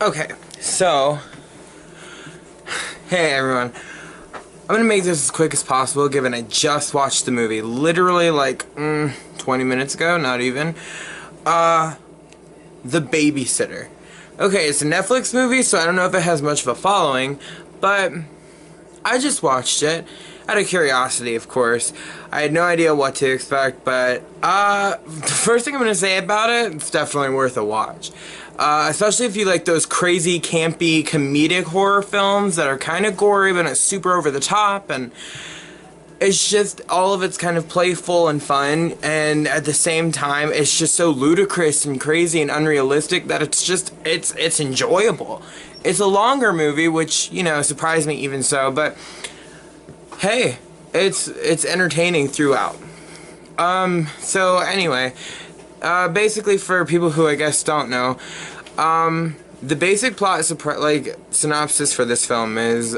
Okay, so, hey everyone. I'm gonna make this as quick as possible given I just watched the movie. Literally like, 20 minutes ago, not even. The Babysitter. Okay, it's a Netflix movie, so I don't know if it has much of a following, but I just watched it. Out of curiosity, of course. I had no idea what to expect, but the first thing I'm going to say about it, it's definitely worth a watch. Especially if you like those crazy, campy, comedic horror films that are kind of gory, but it's super over the top, and it's just, all of it's kind of playful and fun, and at the same time, it's just so ludicrous and crazy and unrealistic that it's just, it's enjoyable. It's a longer movie, which, you know, surprised me even so, but hey, it's entertaining throughout. So anyway, basically for people who I guess don't know, the basic plot is synopsis for this film is,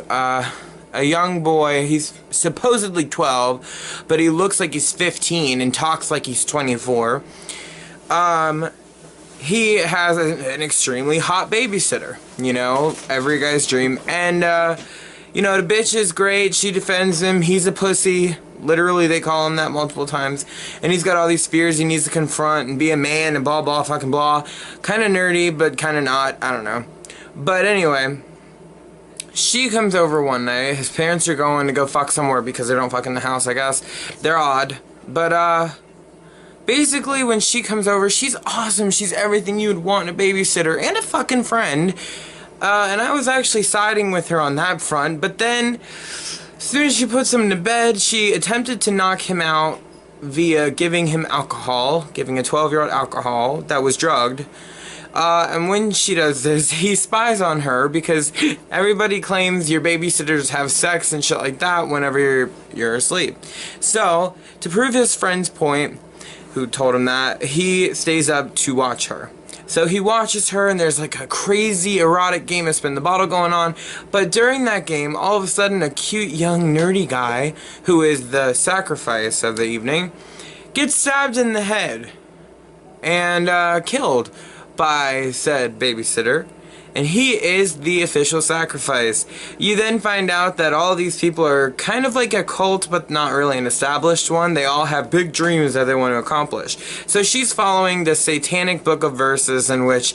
a young boy, he's supposedly 12, but he looks like he's 15 and talks like he's 24. He has an extremely hot babysitter, you know, every guy's dream, and, you know, the bitch is great, she defends him, he's a pussy, literally they call him that multiple times, and he's got all these fears he needs to confront and be a man and blah blah fucking blah, kinda nerdy, but kinda not, I don't know. But anyway, she comes over one night, his parents are going to go fuck somewhere because they don't fuck in the house, I guess, they're odd, but basically when she comes over, she's awesome, she's everything you would want in a babysitter, and a fucking friend. And I was actually siding with her on that front, but then, as soon as she puts him to bed, she attempted to knock him out via giving him alcohol, giving a 12-year-old alcohol that was drugged. And when she does this, he spies on her because everybody claims your babysitters have sex and shit like that whenever you're asleep. So, to prove his friend's point, who told him that, he stays up to watch her. So he watches her and there's like a crazy erotic game of spin the bottle going on, but during that game, all of a sudden a cute young nerdy guy, who is the sacrifice of the evening, gets stabbed in the head and killed by said babysitter. And he is the official sacrifice. You then find out that all these people are kind of like a cult, but not really an established one. They all have big dreams that they want to accomplish. So she's following the satanic book of verses in which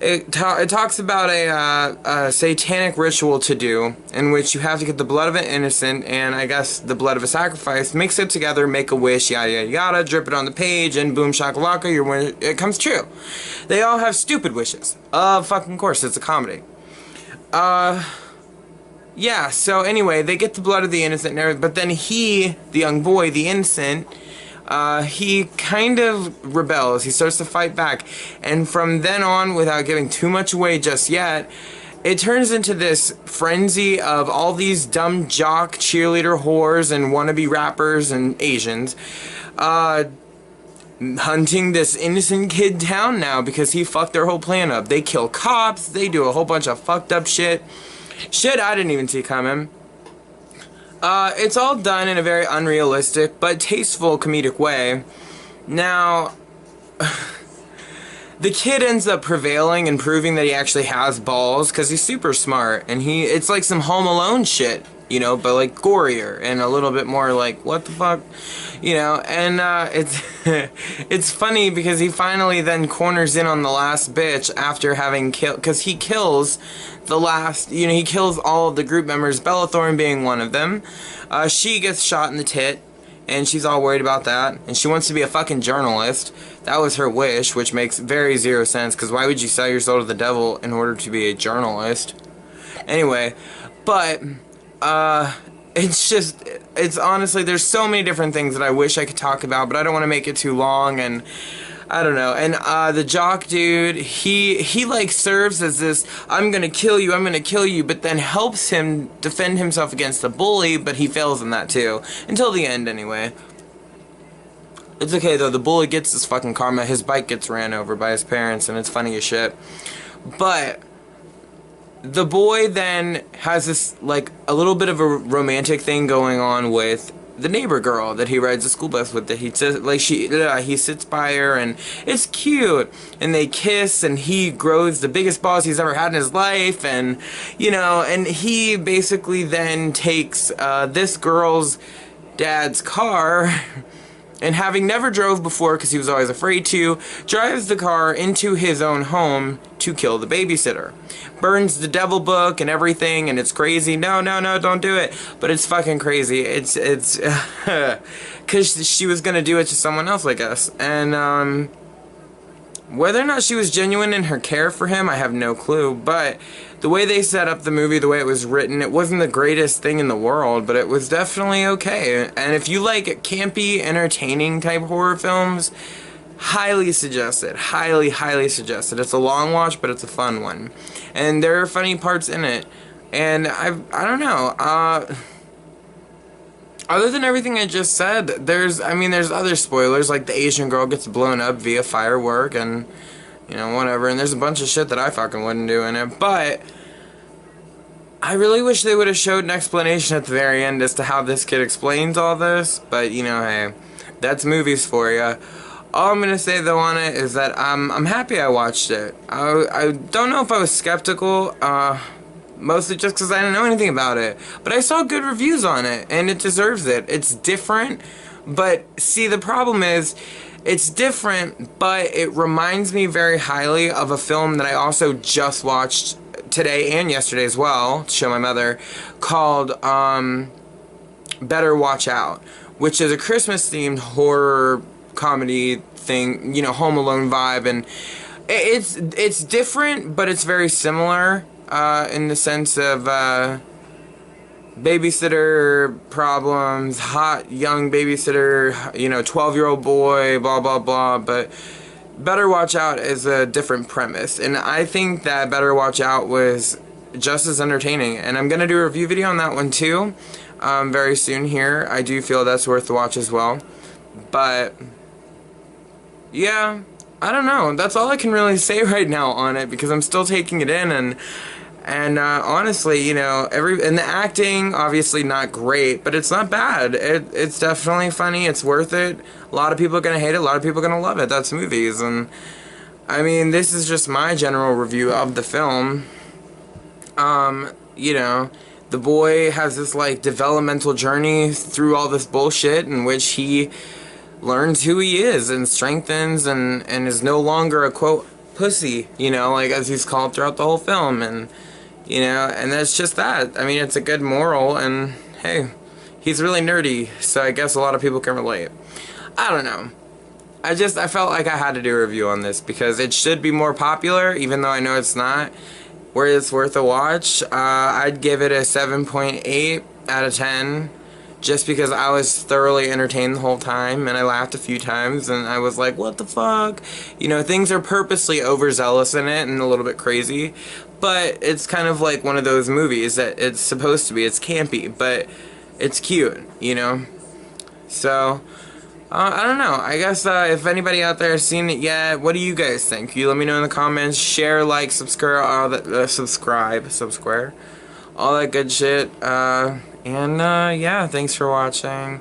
it talks about a satanic ritual to do, in which you have to get the blood of an innocent and I guess the blood of a sacrifice, mix it together, make a wish, yada yada yada, drip it on the page, and boom shakalaka, your wish, it comes true. They all have stupid wishes. Fucking course, it's a comedy. Yeah, so anyway, they get the blood of the innocent and everything, but then he, the young boy, the innocent, he kind of rebels. He starts to fight back. And from then on, without giving too much away just yet, it turns into this frenzy of all these dumb jock cheerleader whores and wannabe rappers and Asians, hunting this innocent kid down now because he fucked their whole plan up. They kill cops, they do a whole bunch of fucked up shit. Shit I didn't even see coming. It's all done in a very unrealistic but tasteful comedic way. Now, the kid ends up prevailing and proving that he actually has balls because he's super smart, and it's like some Home Alone shit, you know, but like gorier and a little bit more like, what the fuck, you know, and it's it's funny because he finally then corners in on the last bitch after having killed, because he kills the last, you know, he kills all of the group members, Bella Thorne being one of them. She gets shot in the tit, and she's all worried about that, and she wants to be a fucking journalist. That was her wish, which makes very zero sense, because why would you sell your soul to the devil in order to be a journalist? Anyway, but, it's honestly, there's so many different things that I wish I could talk about, but I don't want to make it too long, and I don't know. And the jock dude, he like serves as this, I'm gonna kill you, but then helps him defend himself against the bully, but he fails in that too. Until the end, anyway. It's okay though, the bully gets his fucking karma, his bike gets ran over by his parents, and it's funny as shit. But the boy then has this, like, a little bit of a romantic thing going on with the neighbor girl that he rides the school bus with, that he says, like, he sits by her, and it's cute, and they kiss, and he grows the biggest balls he's ever had in his life, and, you know, and he basically then takes this girl's dad's car, and having never drove before because he was always afraid to, drives the car into his own home to kill the babysitter. Burns the devil book and everything, and it's crazy. No, no, no, don't do it. But it's fucking crazy. It's because she was gonna do it to someone else, I guess. And whether or not she was genuine in her care for him, I have no clue. But the way they set up the movie, the way it was written, it wasn't the greatest thing in the world, but it was definitely okay. And if you like campy, entertaining type horror films, highly suggested. Highly, highly suggested. It's a long watch, but it's a fun one. And there are funny parts in it. And I don't know. Other than everything I just said, there's other spoilers, like the Asian girl gets blown up via firework, and, you know, whatever, and there's a bunch of shit that I fucking wouldn't do in it, but I really wish they would have showed an explanation at the very end as to how this kid explains all this, but, you know, hey, that's movies for you. All I'm gonna say, though, on it is that I'm happy I watched it. I don't know if I was skeptical, mostly just because I didn't know anything about it. But I saw good reviews on it, and it deserves it. It's different, but see, the problem is, it's different, but it reminds me very highly of a film that I also just watched today and yesterday as well, to show my mother, called Better Watch Out, which is a Christmas-themed horror comedy thing, you know, Home Alone vibe, and it's different, but it's very similar. In the sense of babysitter problems, hot young babysitter, you know, 12-year-old boy, blah blah blah, but Better Watch Out is a different premise, and I think that Better Watch Out was just as entertaining, and I'm gonna do a review video on that one too, very soon here. I do feel that's worth the watch as well, but yeah, I don't know, that's all I can really say right now on it, because I'm still taking it in, and honestly, you know, and the acting, obviously not great, but it's not bad. It's definitely funny. It's worth it. A lot of people are gonna hate it. A lot of people are gonna love it. That's movies, and I mean, this is just my general review of the film. You know, the boy has this like developmental journey through all this bullshit in which he learns who he is and strengthens and is no longer a quote pussy, you know, like as he's called throughout the whole film, and you know, and that's just that. I mean, it's a good moral, and hey, he's really nerdy, so I guess a lot of people can relate. I don't know. I felt like I had to do a review on this because it should be more popular, even though I know it's not. Where it's worth a watch, I'd give it a 7.8 out of 10. Just because I was thoroughly entertained the whole time, and I laughed a few times, and I was like, what the fuck? You know, things are purposely overzealous in it and a little bit crazy, but it's kind of like one of those movies that it's supposed to be. It's campy, but it's cute, you know? So, I don't know. I guess if anybody out there has seen it yet, what do you guys think? You let me know in the comments. Share, like, subscribe, all that, subscribe, all that good shit. And yeah, thanks for watching.